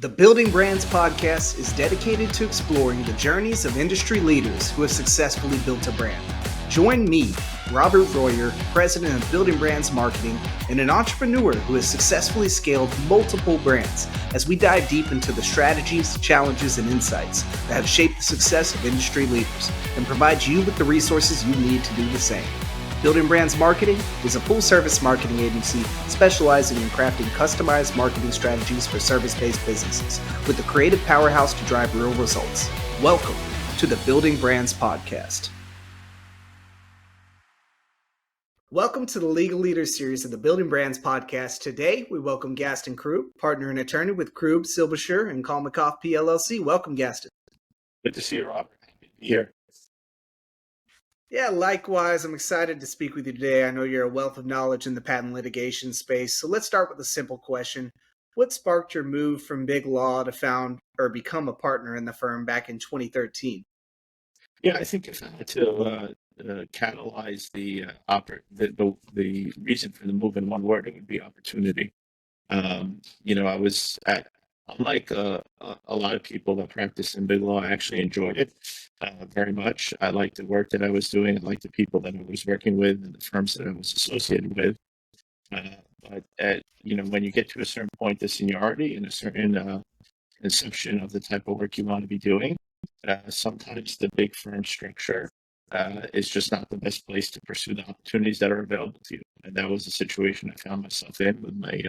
The Building Brands podcast is dedicated to exploring the journeys of industry leaders who have successfully built a brand. Join me, Robert Royer, president of Building Brands Marketing, and an entrepreneur who has successfully scaled multiple brands as we dive deep into the strategies, challenges, and insights that have shaped the success of industry leaders and provide you with the resources you need to do the same. Building Brands Marketing is a full-service marketing agency specializing in crafting customized marketing strategies for service-based businesses with a creative powerhouse to drive real results. Welcome to the Building Brands Podcast. Welcome to the Legal Leaders series of the Building Brands Podcast. Today, we welcome Gaston Kroub, partner and attorney with Kroub Silbersher Kolmykov PLLC. Welcome, Gaston. Good to see you, Robert. Happy to be here. Yeah, likewise. I'm excited to speak with you today. I know you're a wealth of knowledge in the patent litigation space. So let's start with a simple question. What sparked your move from big law to found or become a partner in the firm back in 2013? Yeah, I think if I had to catalyze the reason for the move in one word, it would be opportunity. I was unlike a lot of people that practice in big law, I actually enjoyed it very much. I liked the work that I was doing. I liked the people that I was working with and the firms that I was associated with. When you get to a certain point of seniority and a certain conception of the type of work you want to be doing, sometimes the big firm structure is just not the best place to pursue the opportunities that are available to you. And that was the situation I found myself in with my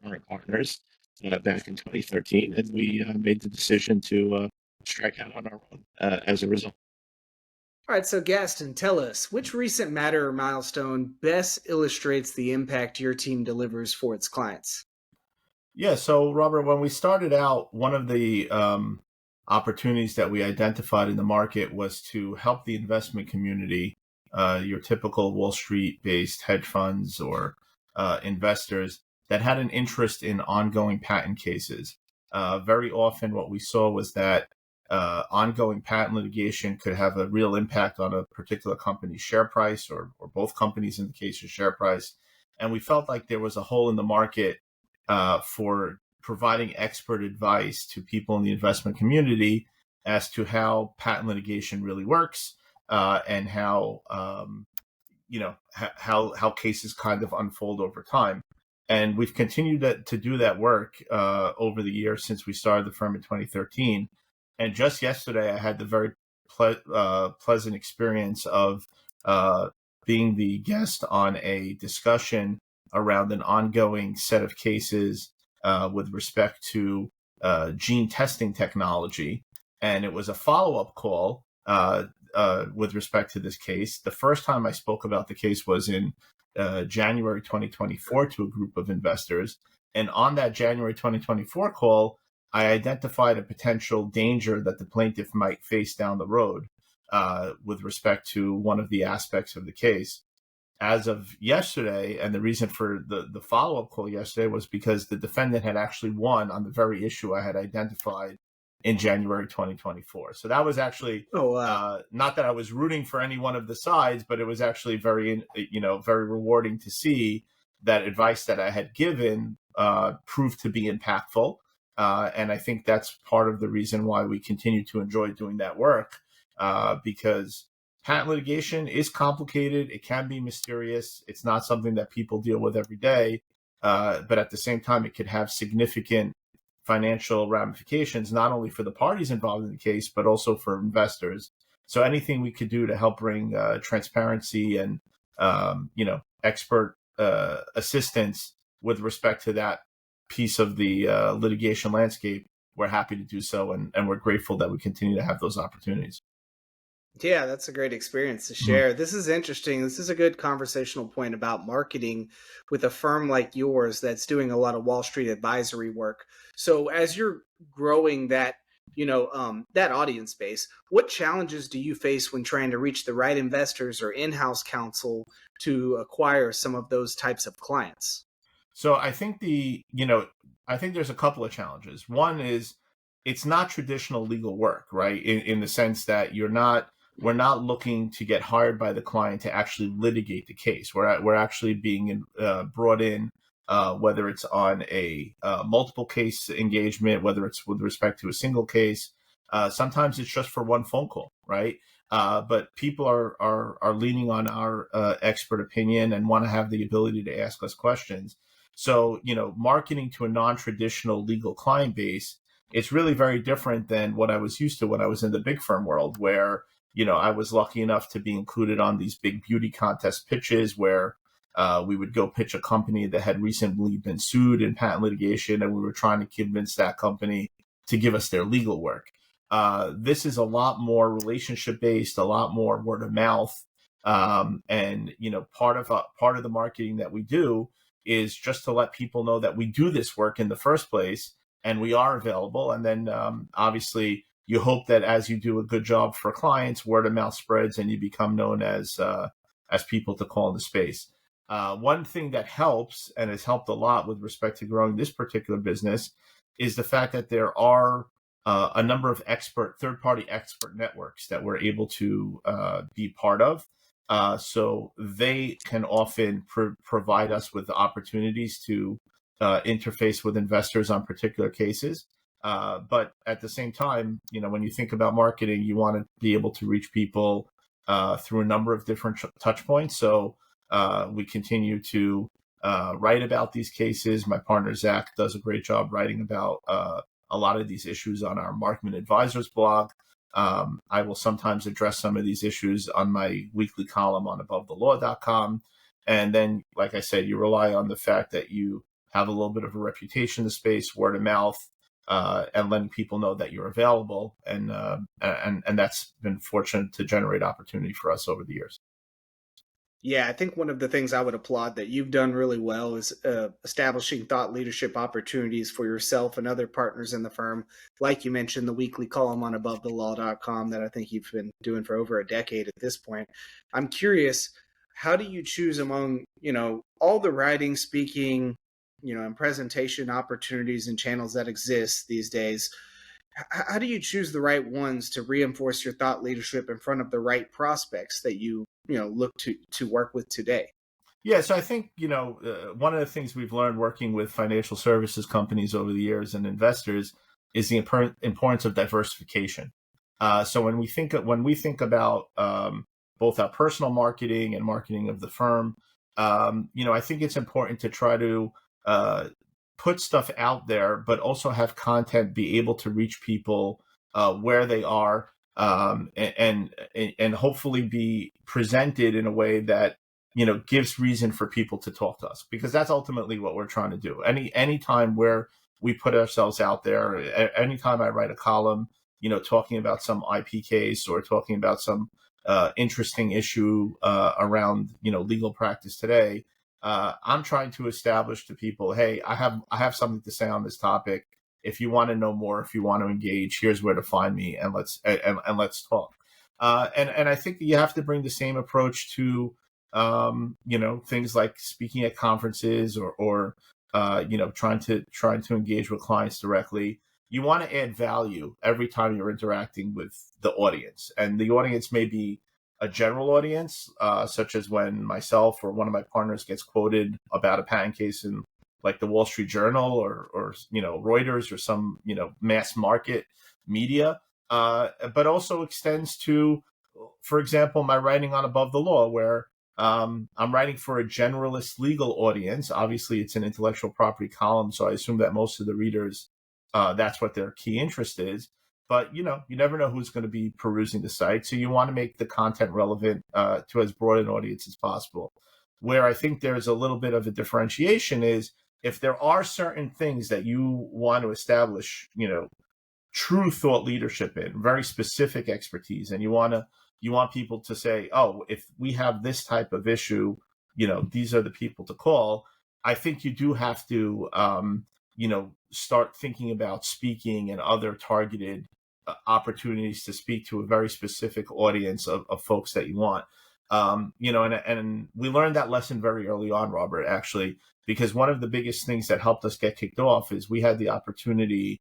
current partners back in 2013. And we made the decision to strike out on our own as a result. All right, so Gaston, tell us, which recent matter or milestone best illustrates the impact your team delivers for its clients? Yeah, so Robert, when we started out, one of the opportunities that we identified in the market was to help the investment community, your typical Wall Street-based hedge funds or investors that had an interest in ongoing patent cases. Very often what we saw was that ongoing patent litigation could have a real impact on a particular company's share price or both companies in the case of share price. And we felt like there was a hole in the market for providing expert advice to people in the investment community as to how patent litigation really works and how cases kind of unfold over time. And we've continued to do that work over the years since we started the firm in 2013. And just yesterday, I had the very pleasant experience of being the guest on a discussion around an ongoing set of cases with respect to gene testing technology. And it was a follow-up call with respect to this case. The first time I spoke about the case was in January 2024 to a group of investors. And on that January 2024 call, I identified a potential danger that the plaintiff might face down the road with respect to one of the aspects of the case. As of yesterday, and the reason for the follow-up call yesterday was because the defendant had actually won on the very issue I had identified in January 2024. So that was actually not that I was rooting for any one of the sides, but it was actually very rewarding to see that advice that I had given proved to be impactful. And I think that's part of the reason why we continue to enjoy doing that work, because patent litigation is complicated. It can be mysterious. It's not something that people deal with every day. But at the same time, it could have significant financial ramifications, not only for the parties involved in the case, but also for investors. So anything we could do to help bring transparency and, expert assistance with respect to that piece of the litigation landscape, we're happy to do so. And we're grateful that we continue to have those opportunities. Yeah, that's a great experience to share. Mm-hmm. This is interesting. This is a good conversational point about marketing with a firm like yours that's doing a lot of Wall Street advisory work. So as you're growing that, that audience base, what challenges do you face when trying to reach the right investors or in-house counsel to acquire some of those types of clients? So I think there's a couple of challenges. One is it's not traditional legal work, right? In the sense that we're not looking to get hired by the client to actually litigate the case. We're actually being brought in whether it's on a multiple case engagement, whether it's with respect to a single case. Sometimes it's just for one phone call, right? But people are leaning on our expert opinion and want to have the ability to ask us questions. So, marketing to a non-traditional legal client base, it's really very different than what I was used to when I was in the big firm world, where, I was lucky enough to be included on these big beauty contest pitches where we would go pitch a company that had recently been sued in patent litigation, and we were trying to convince that company to give us their legal work. This is a lot more relationship based, a lot more word of mouth, and part of the marketing that we do is just to let people know that we do this work in the first place and we are available. And then obviously you hope that as you do a good job for clients, word of mouth spreads and you become known as people to call in the space. One thing that helps and has helped a lot with respect to growing this particular business is the fact that there are a number of third-party expert networks that we're able to be part of. So they can often provide us with the opportunities to interface with investors on particular cases. But at the same time, when you think about marketing, you want to be able to reach people through a number of different touch points. So we continue to write about these cases. My partner, Zach, does a great job writing about a lot of these issues on our Markman Advisors blog. I will sometimes address some of these issues on my weekly column on AboveTheLaw.com. And then, like I said, you rely on the fact that you have a little bit of a reputation in the space, word of mouth, and letting people know that you're available. And that's been fortunate to generate opportunity for us over the years. Yeah, I think one of the things I would applaud that you've done really well is establishing thought leadership opportunities for yourself and other partners in the firm. Like you mentioned, the weekly column on AboveTheLaw.com that I think you've been doing for over a decade at this point. I'm curious, how do you choose among, all the writing, speaking, and presentation opportunities and channels that exist these days? How do you choose the right ones to reinforce your thought leadership in front of the right prospects that you look to work with today? Yeah, so I think one of the things we've learned working with financial services companies over the years and investors is the importance of diversification. So when we think about both our personal marketing and marketing of the firm, I think it's important to try to put stuff out there, but also have content be able to reach people where they are, and hopefully be presented in a way that gives reason for people to talk to us, because that's ultimately what we're trying to do. Any time where we put ourselves out there, anytime I write a column, talking about some IP case or talking about some interesting issue around legal practice today, I'm trying to establish to people, hey, I have something to say on this topic. If you want to know more, if you want to engage, here's where to find me, and let's talk. And I think you have to bring the same approach to things like speaking at conferences or trying to engage with clients directly. You want to add value every time you're interacting with the audience, and the audience may be a general audience, such as when myself or one of my partners gets quoted about a patent case in like the Wall Street Journal or Reuters or some mass market media, but also extends to, for example, my writing on Above the Law, where I'm writing for a generalist legal audience. Obviously, it's an intellectual property column, so I assume that most of the readers, that's what their key interest is. But you never know who's going to be perusing the site, so you want to make the content relevant to as broad an audience as possible. Where I think there's a little bit of a differentiation is if there are certain things that you want to establish, true thought leadership in, very specific expertise, and you want people to say, oh, if we have this type of issue, these are the people to call. I think you do have to, start thinking about speaking and other targeted opportunities to speak to a very specific audience of folks that you want. And we learned that lesson very early on, Robert, actually, because one of the biggest things that helped us get kicked off is we had the opportunity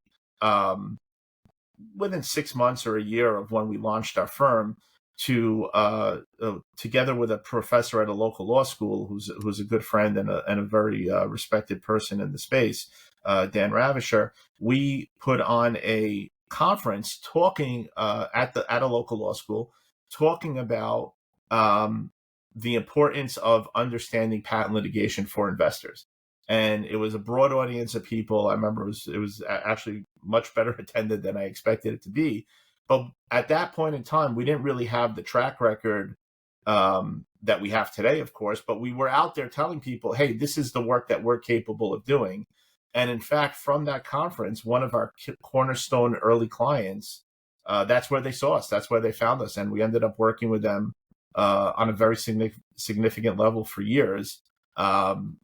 within 6 months or a year of when we launched our firm together with a professor at a local law school who's a good friend and a very respected person in the space, Dan Ravisher, we put on a conference talking at a local law school, talking about the importance of understanding patent litigation for investors. And it was a broad audience of people. I remember it was actually much better attended than I expected it to be. But at that point in time, we didn't really have the track record that we have today, of course, but we were out there telling people, hey, this is the work that we're capable of doing. And in fact, from that conference, one of our cornerstone early clients, that's where they saw us. That's where they found us. And we ended up working with them on a very significant level for years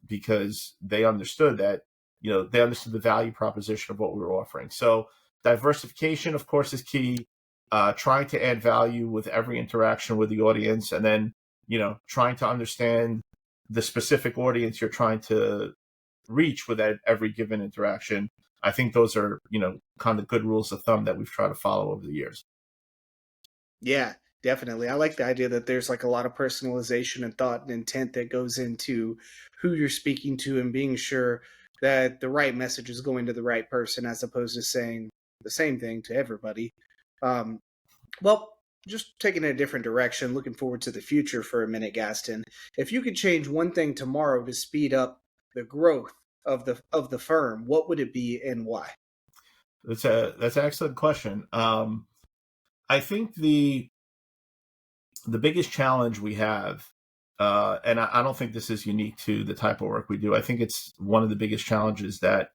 because they understood that, they understood the value proposition of what we were offering. So diversification, of course, is key. Trying to add value with every interaction with the audience, and then, trying to understand the specific audience you're trying to reach with every given interaction. I think those are, kind of good rules of thumb that we've tried to follow over the years. Yeah, definitely. I like the idea that there's like a lot of personalization and thought and intent that goes into who you're speaking to and being sure that the right message is going to the right person as opposed to saying the same thing to everybody. Well, just taking a different direction, looking forward to the future for a minute, Gaston. If you could change one thing tomorrow to speed up the growth of the firm, what would it be and why? That's an excellent question. I think the biggest challenge we have, and I don't think this is unique to the type of work we do. I think it's one of the biggest challenges that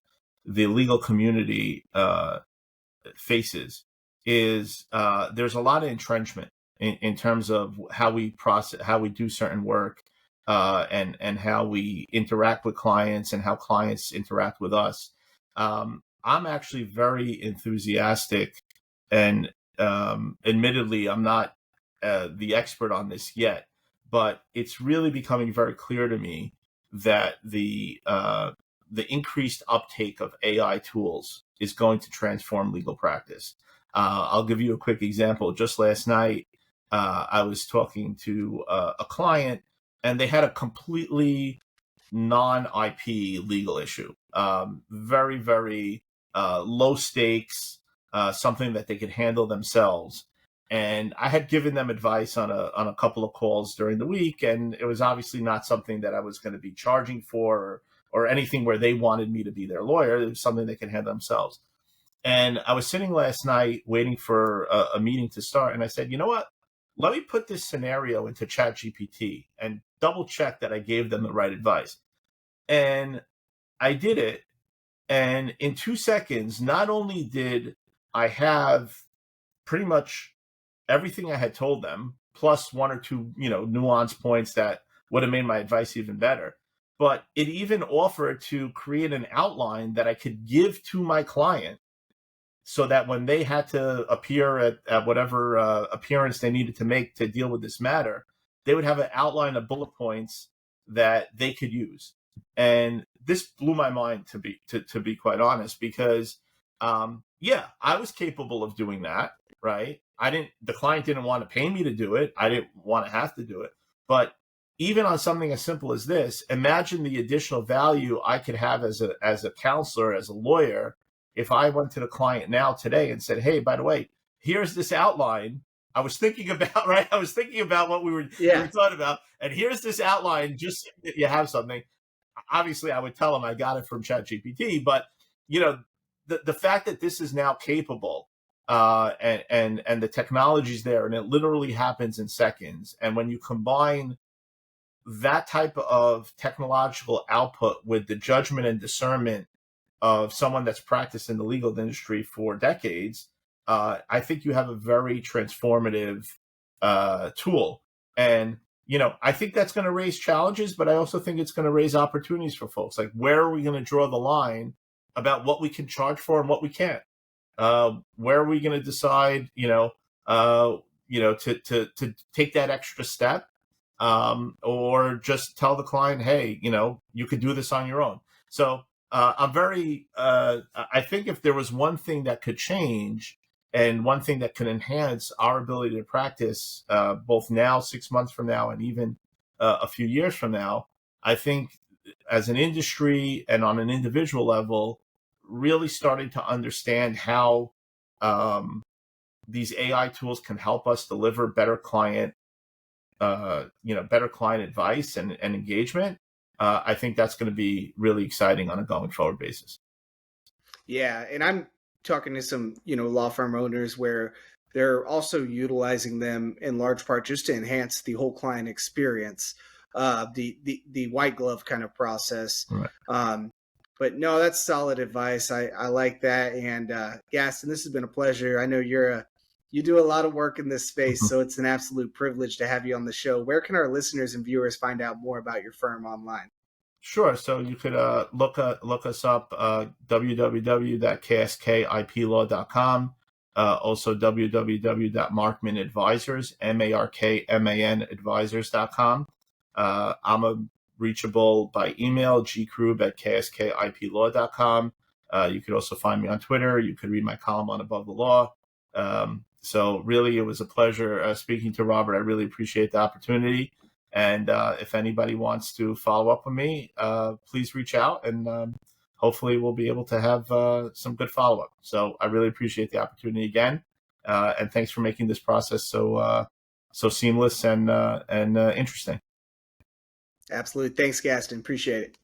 the legal community faces is there's a lot of entrenchment in terms of how we process, how we do certain work, and how we interact with clients and how clients interact with us. I'm actually very enthusiastic, and admittedly, I'm not the expert on this yet, but it's really becoming very clear to me that the increased uptake of AI tools is going to transform legal practice. I'll give you a quick example. Just last night, I was talking to a client, and they had a completely non-IP legal issue. Very, very low stakes, something that they could handle themselves. And I had given them advice on a couple of calls during the week, and it was obviously not something that I was going to be charging for or anything where they wanted me to be their lawyer. It was something they could handle themselves. And I was sitting last night waiting for a meeting to start, and I said, you know what? Let me put this scenario into ChatGPT and double check that I gave them the right advice. And I did it. And in 2 seconds, not only did I have pretty much everything I had told them, plus one or two, nuance points that would have made my advice even better, but it even offered to create an outline that I could give to my client so that when they had to appear at whatever appearance they needed to make to deal with this matter, they would have an outline of bullet points that they could use. And this blew my mind, to be quite honest, because I was capable of doing that, right? The client didn't want to pay me to do it. I didn't want to have to do it. But even on something as simple as this, imagine the additional value I could have as a counselor, as a lawyer, if I went to the client now today and said, hey, by the way, here's this outline I was thinking about, right? I was thinking about what we were talking about. And here's this outline, just so that you have something. Obviously, I would tell them I got it from ChatGPT, but the fact that this is now capable and the technology's there, and it literally happens in seconds. And when you combine that type of technological output with the judgment and discernment of someone that's practiced in the legal industry for decades, I think you have a very transformative tool. And, I think that's going to raise challenges, but I also think it's going to raise opportunities for folks. Like, where are we going to draw the line about what we can charge for and what we can't? Where are we going to decide, to take that extra step, or just tell the client, hey, you could do this on your own. So I think if there was one thing that could change, And one thing that can enhance our ability to practice, both now, 6 months from now, and even a few years from now, I think as an industry and on an individual level, really starting to understand how these AI tools can help us deliver better client, better client advice and engagement. I think that's going to be really exciting on a going forward basis. Yeah, and I'm talking to some, law firm owners where they're also utilizing them in large part just to enhance the whole client experience, the white glove kind of process. Right. But no, that's solid advice. I like that. And Gaston, this has been a pleasure. I know you do a lot of work in this space, so it's an absolute privilege to have you on the show. Where can our listeners and viewers find out more about your firm online? Sure. So you could look us up, www.kskiplaw.com. Also www.markmanadvisors, MARKMAN advisors.com. I'm reachable by email, gkroub@kskiplaw.com. You could also find me on Twitter. You could read my column on Above the Law. So really, it was a pleasure speaking to Robert. I really appreciate the opportunity. And if anybody wants to follow up with me, please reach out, and hopefully we'll be able to have some good follow-up. So I really appreciate the opportunity again. And thanks for making this process so seamless and interesting. Absolutely. Thanks, Gaston. Appreciate it.